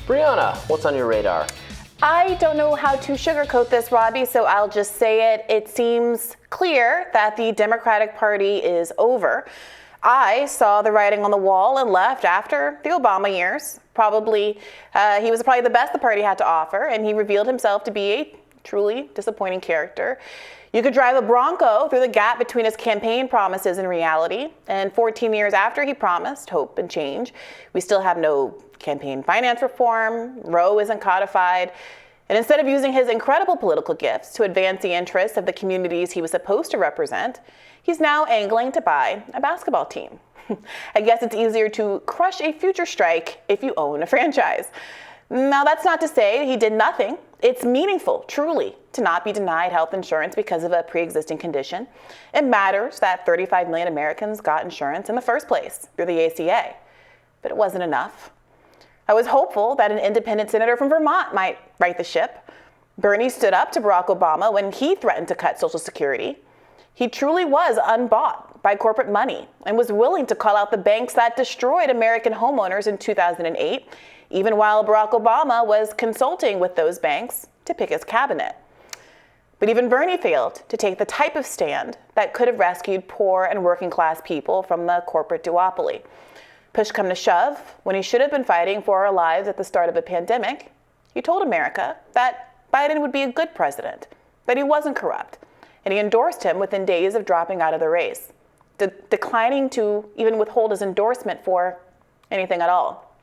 Briahna, what's on your radar? I don't know how to sugarcoat this, Robbie, so I'll just say it. It seems clear that the Democratic Party is over. I saw the writing on the wall and left after the Obama years. He was probably the best the party had to offer, and he revealed himself to be a truly disappointing character. You could drive a Bronco through the gap between his campaign promises and reality. And 14 years after he promised hope and change, we still have no campaign finance reform, Roe isn't codified. And instead of using his incredible political gifts to advance the interests of the communities he was supposed to represent, he's now angling to buy a basketball team. I guess it's easier to crush a future strike if you own a franchise. Now, that's not to say he did nothing. It's meaningful, truly, to not be denied health insurance because of a pre-existing condition. It matters that 35 million Americans got insurance in the first place through the ACA. But it wasn't enough. I was hopeful that an independent senator from Vermont might right the ship. Bernie stood up to Barack Obama when he threatened to cut Social Security. He truly was unbought by corporate money and was willing to call out the banks that destroyed American homeowners in 2008, even while Barack Obama was consulting with those banks to pick his cabinet. But even Bernie failed to take the type of stand that could have rescued poor and working class people from the corporate duopoly. Push come to shove, when he should have been fighting for our lives at the start of a pandemic, he told America that Biden would be a good president, that he wasn't corrupt, and he endorsed him within days of dropping out of the race, declining to even withhold his endorsement for anything at all.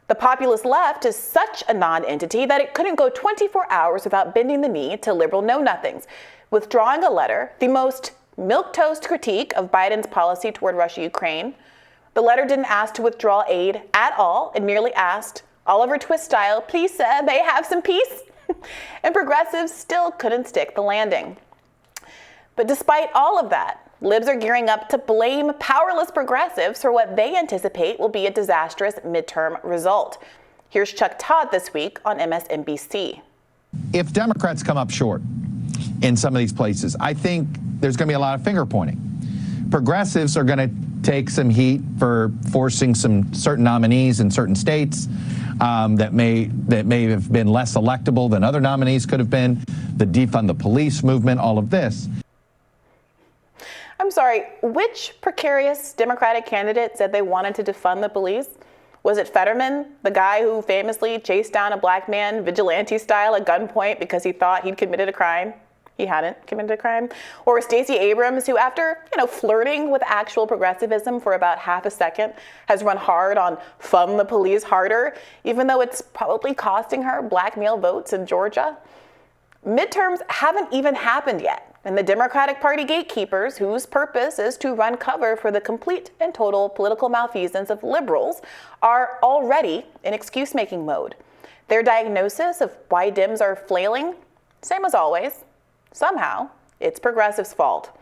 The populist left is such a non-entity that it couldn't go 24 hours without bending the knee to liberal know-nothings, withdrawing a letter, the most milquetoast critique of Biden's policy toward Russia-Ukraine. The letter didn't ask to withdraw aid at all. It merely asked, Oliver Twist style, please, may I have some peace? And progressives still couldn't stick the landing. But despite all of that, libs are gearing up to blame powerless progressives for what they anticipate will be a disastrous midterm result. Here's Chuck Todd this week on MSNBC. If Democrats come up short in some of these places, I think there's going to be a lot of finger pointing. Progressives are going to take some heat for forcing some certain nominees in certain states that may have been less electable than other nominees could have been, the defund the police movement, all of this. I'm sorry, which precarious Democratic candidate said they wanted to defund the police? Was it Fetterman, the guy who famously chased down a black man vigilante style at gunpoint because he thought he'd committed a crime? He hadn't committed a crime. Or Stacey Abrams, who after, flirting with actual progressivism for about half a second, has run hard on fund the police harder, even though it's probably costing her black male votes in Georgia? Midterms haven't even happened yet, and the Democratic Party gatekeepers, whose purpose is to run cover for the complete and total political malfeasance of liberals, are already in excuse-making mode. Their diagnosis of why Dems are flailing, same as always. Somehow, it's progressives' fault.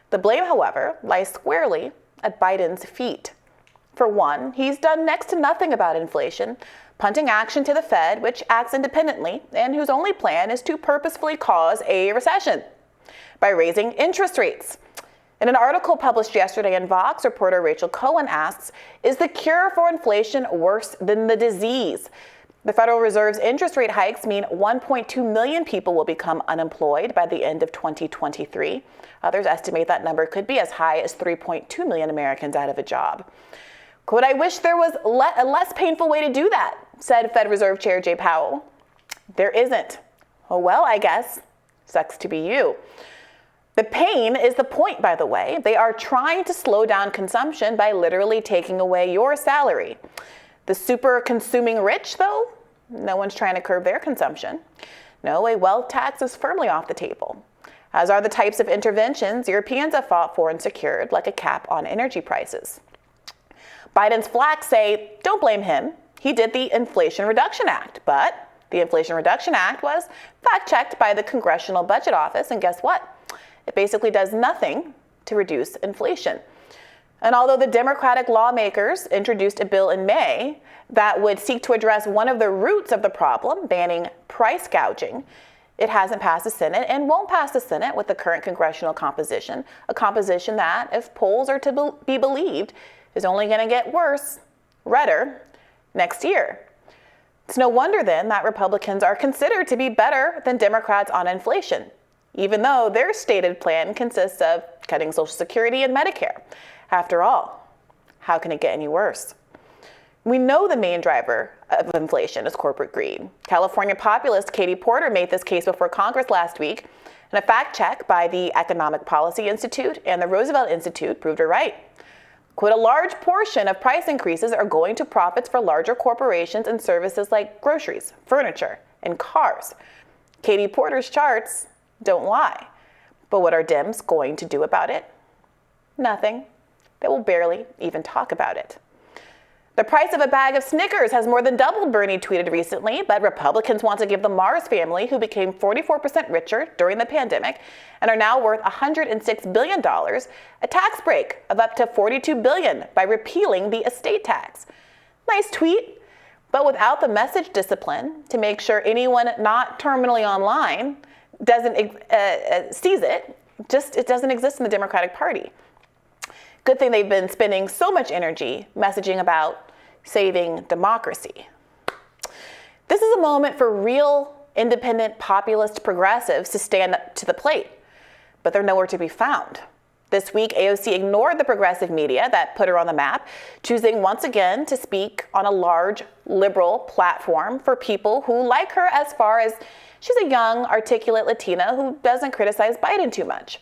The blame, however, lies squarely at Biden's feet. For one, he's done next to nothing about inflation, punting action to the Fed, which acts independently and whose only plan is to purposefully cause a recession by raising interest rates. In an article published yesterday in Vox, reporter Rachel Cohen asks, is the cure for inflation worse than the disease? The Federal Reserve's interest rate hikes mean 1.2 million people will become unemployed by the end of 2023. Others estimate that number could be as high as 3.2 million Americans out of a job. Quote, I wish there was a less painful way to do that, said Fed Reserve Chair Jay Powell. There isn't. Oh, well, I guess. Sucks to be you. The pain is the point, by the way. They are trying to slow down consumption by literally taking away your salary. The super consuming rich, though, no one's trying to curb their consumption. No, a wealth tax is firmly off the table, as are the types of interventions Europeans have fought for and secured, like a cap on energy prices. Biden's flacks say, don't blame him. He did the Inflation Reduction Act, but the Inflation Reduction Act was fact-checked by the Congressional Budget Office, and guess what? It basically does nothing to reduce inflation. And although the Democratic lawmakers introduced a bill in May that would seek to address one of the roots of the problem, banning price gouging, it hasn't passed the Senate and won't pass the Senate with the current congressional composition, a composition that, if polls are to be believed, is only going to get worse, redder, next year. It's no wonder then that Republicans are considered to be better than Democrats on inflation, even though their stated plan consists of cutting Social Security and Medicare. After all, how can it get any worse? We know the main driver of inflation is corporate greed. California populist Katie Porter made this case before Congress last week, and a fact check by the Economic Policy Institute and the Roosevelt Institute proved her right. Quote, a large portion of price increases are going to profits for larger corporations and services like groceries, furniture, and cars. Katie Porter's charts don't lie. But what are Dems going to do about it? Nothing. They will barely even talk about it. The price of a bag of Snickers has more than doubled, Bernie tweeted recently, but Republicans want to give the Mars family, who became 44% richer during the pandemic and are now worth $106 billion, a tax break of up to $42 billion by repealing the estate tax. Nice tweet, but without the message discipline to make sure anyone not terminally online sees it, it doesn't exist in the Democratic Party. Good thing they've been spending so much energy messaging about saving democracy. This is a moment for real, independent, populist progressives to stand up to the plate, but they're nowhere to be found. This week, AOC ignored the progressive media that put her on the map, choosing once again to speak on a large liberal platform for people who like her as far as she's a young, articulate Latina who doesn't criticize Biden too much.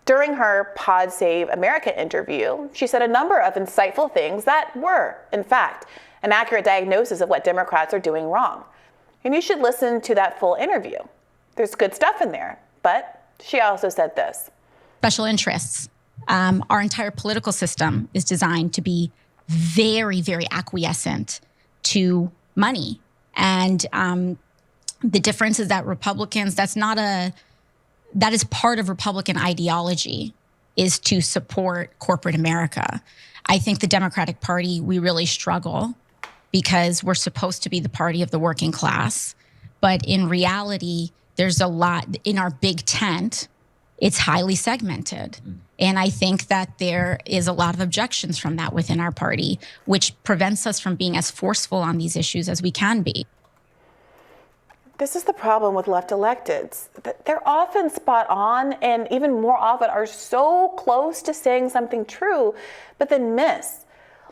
During her Pod Save America interview, she said a number of insightful things that were, in fact, an accurate diagnosis of what Democrats are doing wrong. And you should listen to that full interview. There's good stuff in there, but she also said this. Special interests. Our entire political system is designed to be very, very acquiescent to money. And the difference is that Republicans, that is part of Republican ideology, is to support corporate America. I think the Democratic Party, we really struggle because we're supposed to be the party of the working class. But in reality, there's a lot in our big tent. It's highly segmented. And I think that there is a lot of objections from that within our party, which prevents us from being as forceful on these issues as we can be. This is the problem with left electeds. They're often spot on and even more often are so close to saying something true, but then miss.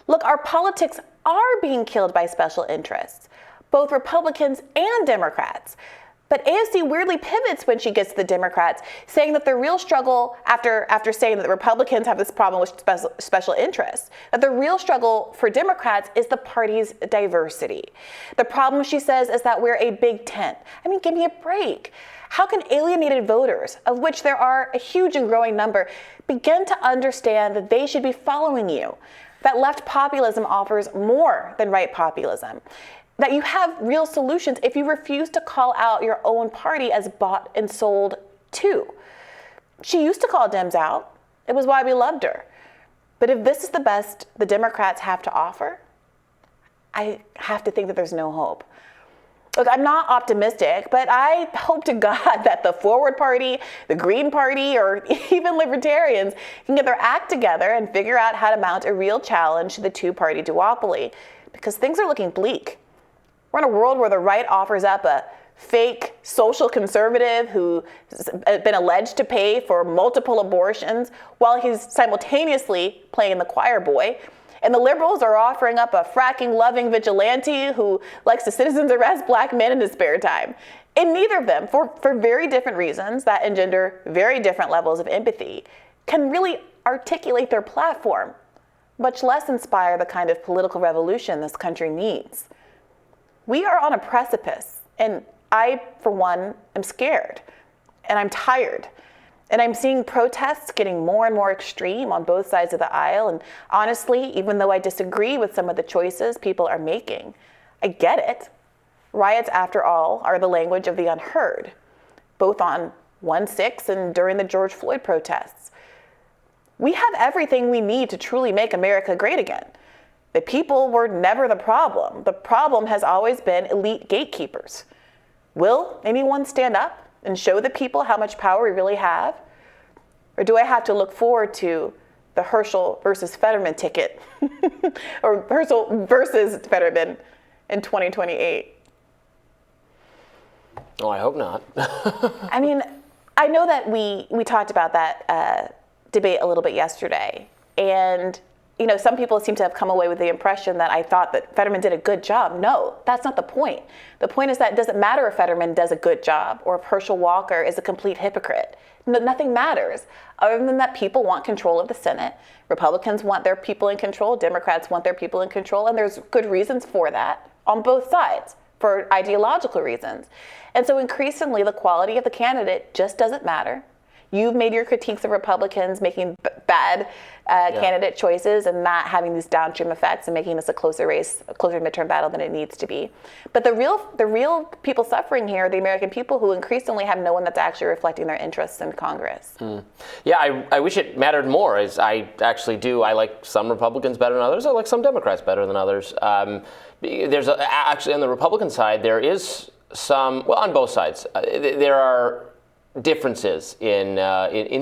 Look, our politics are being killed by special interests, both Republicans and Democrats. But AOC weirdly pivots when she gets to the Democrats, saying that the real struggle, after saying that the Republicans have this problem with special interests, that the real struggle for Democrats is the party's diversity. The problem, she says, is that we're a big tent. I mean, give me a break. How can alienated voters, of which there are a huge and growing number, begin to understand that they should be following you? That left populism offers more than right populism. That you have real solutions if you refuse to call out your own party as bought and sold too. She used to call Dems out. It was why we loved her. But if this is the best the Democrats have to offer, I have to think that there's no hope. Look, I'm not optimistic, but I hope to God that the Forward Party, the Green Party, or even Libertarians can get their act together and figure out how to mount a real challenge to the two-party duopoly, because things are looking bleak. We're in a world where the right offers up a fake social conservative who's been alleged to pay for multiple abortions while he's simultaneously playing the choir boy. And the liberals are offering up a fracking-loving vigilante who likes to citizens arrest black men in his spare time. And neither of them, for very different reasons that engender very different levels of empathy, can really articulate their platform, much less inspire the kind of political revolution this country needs. We are on a precipice, and I, for one, am scared, and I'm tired, and I'm seeing protests getting more and more extreme on both sides of the aisle, and honestly, even though I disagree with some of the choices people are making, I get it. Riots, after all, are the language of the unheard, both on 1/6 and during the George Floyd protests. We have everything we need to truly make America great again. The people were never the problem. The problem has always been elite gatekeepers. Will anyone stand up and show the people how much power we really have? Or do I have to look forward to the Herschel versus Fetterman ticket or Herschel versus Fetterman in 2028? Oh, I hope not. I mean, I know that we talked about that debate a little bit yesterday, and some people seem to have come away with the impression that I thought that Fetterman did a good job. No, that's not the point. The point is that it doesn't matter if Fetterman does a good job or if Herschel Walker is a complete hypocrite. Nothing matters other than that people want control of the Senate. Republicans want their people in control. Democrats want their people in control. And there's good reasons for that on both sides, for ideological reasons. And so increasingly, the quality of the candidate just doesn't matter. You've made your critiques of Republicans making bad candidate choices and not having these downstream effects and making this a closer race, a closer midterm battle than it needs to be. But the real people suffering here are the American people who increasingly have no one that's actually reflecting their interests in Congress. Yeah, I wish it mattered more. As I actually do. I like some Republicans better than others. I like some Democrats better than others. Actually, on the Republican side, there is some. Well, on both sides, there are differences in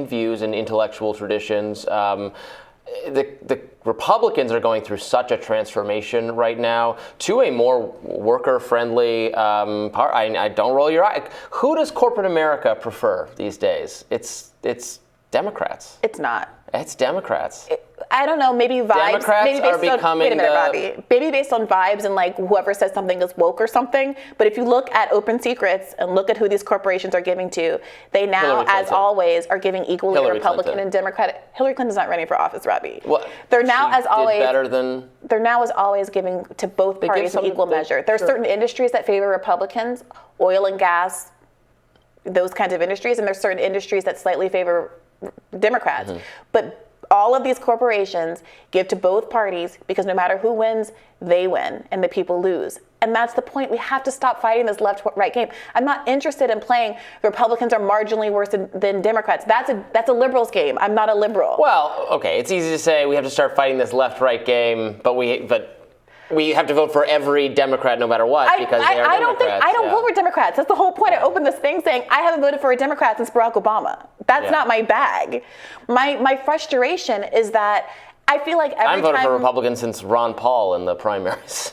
views and intellectual traditions. The Republicans are going through such a transformation right now to a more worker-friendly part. I don't roll your eye. Who does corporate America prefer these days? It's Democrats. It's not. It's Democrats. I don't know, maybe vibes. Democrats maybe based are becoming wait a minute, Robbie. Maybe based on vibes and like whoever says something is woke or something. But if you look at open secrets and look at who these corporations are giving to, they now, as always, are giving equally Hillary Republican Clinton. and Democratic. Hillary Clinton's not running for office, Robbie. Well, they're now, as always, better than. They're now, as always, giving to both parties in equal measure. There are certain industries that favor Republicans, oil and gas, those kinds of industries, and there's certain industries that slightly favor Democrats. But all of these corporations give to both parties because no matter who wins, they win and the people lose. And that's the point. We have to stop fighting this left-right game. I'm not interested in playing Republicans are marginally worse than Democrats. That's a liberal's game. I'm not a liberal. Well, okay, it's easy to say we have to start fighting this left-right game, but we have to vote for every Democrat no matter what because they are Democrats. I don't vote for Democrats. That's the whole point. I opened this thing saying I haven't voted for a Democrat since Barack Obama. That's not my bag. My frustration is that I feel like every time... I'm voting for Republicans since Ron Paul in the primaries.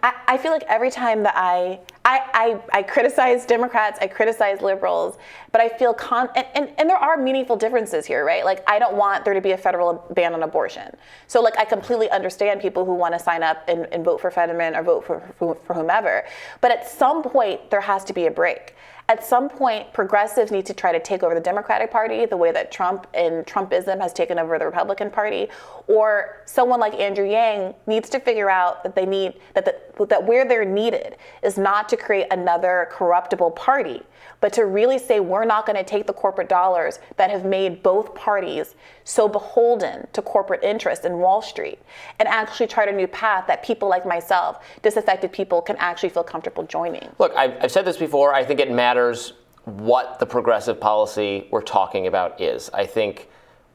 I feel like every time that I criticize Democrats, I criticize liberals, but I feel and there are meaningful differences here, right? Like I don't want there to be a federal ban on abortion. So like I completely understand people who want to sign up and vote for Fetterman or vote for whomever. But at some point there has to be a break. At some point, progressives need to try to take over the Democratic Party the way that Trump and Trumpism has taken over the Republican Party, or someone like Andrew Yang needs to figure out that they need that where they're needed is not to create another corruptible party, but to really say we're not going to take the corporate dollars that have made both parties so beholden to corporate interest in Wall Street and actually chart a new path that people like myself, disaffected people, can actually feel comfortable joining. Look, I've said this before. I think it matters what the progressive policy we're talking about is. I think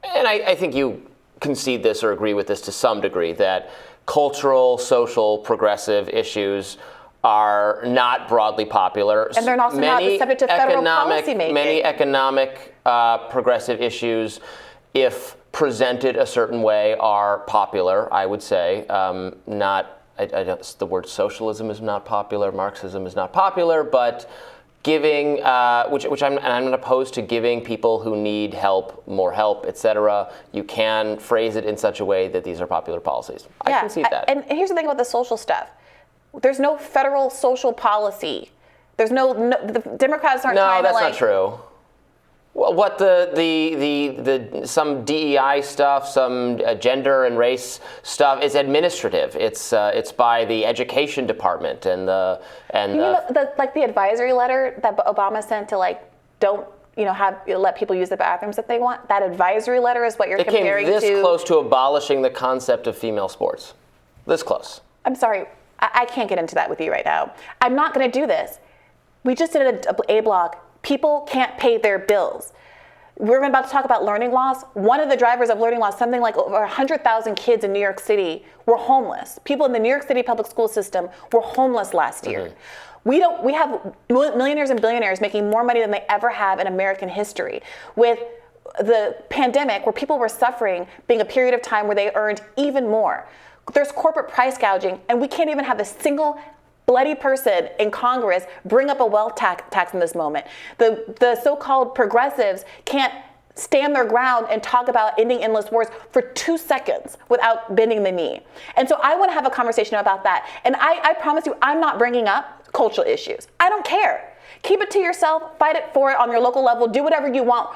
you concede this or agree with this to some degree, that cultural, social, progressive issues are not broadly popular. And they're also not the subject of federal policy making. Many economic progressive issues, if presented a certain way, are popular, I would say. The word socialism is not popular, Marxism is not popular, but giving, which I'm not opposed to giving people who need help more help, et cetera. You can phrase it in such a way that these are popular policies. I can see that. And here's the thing about the social stuff. There's no federal social policy. There's the Democrats aren't trying to No, that's not true. What the some DEI stuff, some gender and race stuff is administrative. It's by the education department and the. You mean the advisory letter that Obama sent to don't let people use the bathrooms that they want? That advisory letter is what you're comparing to. It came this close to abolishing the concept of female sports. This close. I'm sorry. I can't get into that with you right now. I'm not going to do this. We just did a block. People can't pay their bills. We're about to talk about learning loss. One of the drivers of learning loss, something like over 100,000 kids in New York City were homeless. People in the New York City public school system were homeless last year. We have millionaires and billionaires making more money than they ever have in American history. With the pandemic, where people were suffering, being a period of time where they earned even more. There's corporate price gouging, and we can't even have a single bloody person in Congress bring up a wealth tax in this moment. The so-called progressives can't stand their ground and talk about ending endless wars for 2 seconds without bending the knee. And so I want to have a conversation about that. And I promise you, I'm not bringing up cultural issues. I don't care. Keep it to yourself. Fight it for it on your local level. Do whatever you want.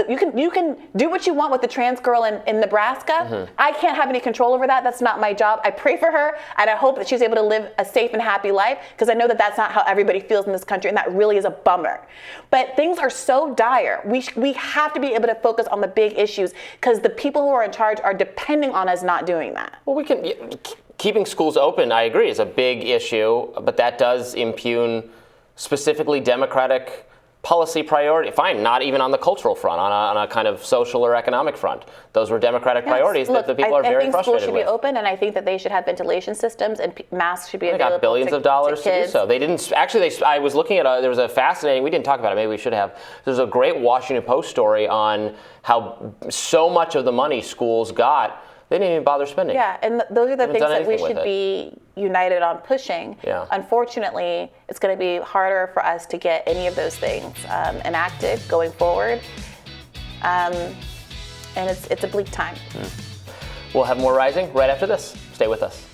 You can do what you want with the trans girl in Nebraska. Mm-hmm. I can't have any control over that. That's not my job. I pray for her, and I hope that she's able to live a safe and happy life, because I know that that's not how everybody feels in this country, and that really is a bummer. But things are so dire. We have to be able to focus on the big issues, because the people who are in charge are depending on us not doing that. Well, keeping schools open, I agree, is a big issue, but that does impugn specifically Democratic policy priority. Fine, not even on the cultural front, on a kind of social or economic front. Those were Democratic priorities that the people are very frustrated with. I think schools should be open, and I think that they should have ventilation systems, and masks should be available. They got billions of dollars to do so. They didn't actually. I was looking at there was a fascinating. We didn't talk about it. Maybe we should have. There's a great Washington Post story on how so much of the money schools got, they didn't even bother spending. Yeah, and those are the things that we should be united on pushing. Yeah. Unfortunately, it's going to be harder for us to get any of those things enacted going forward. And it's a bleak time. We'll have more Rising right after this. Stay with us.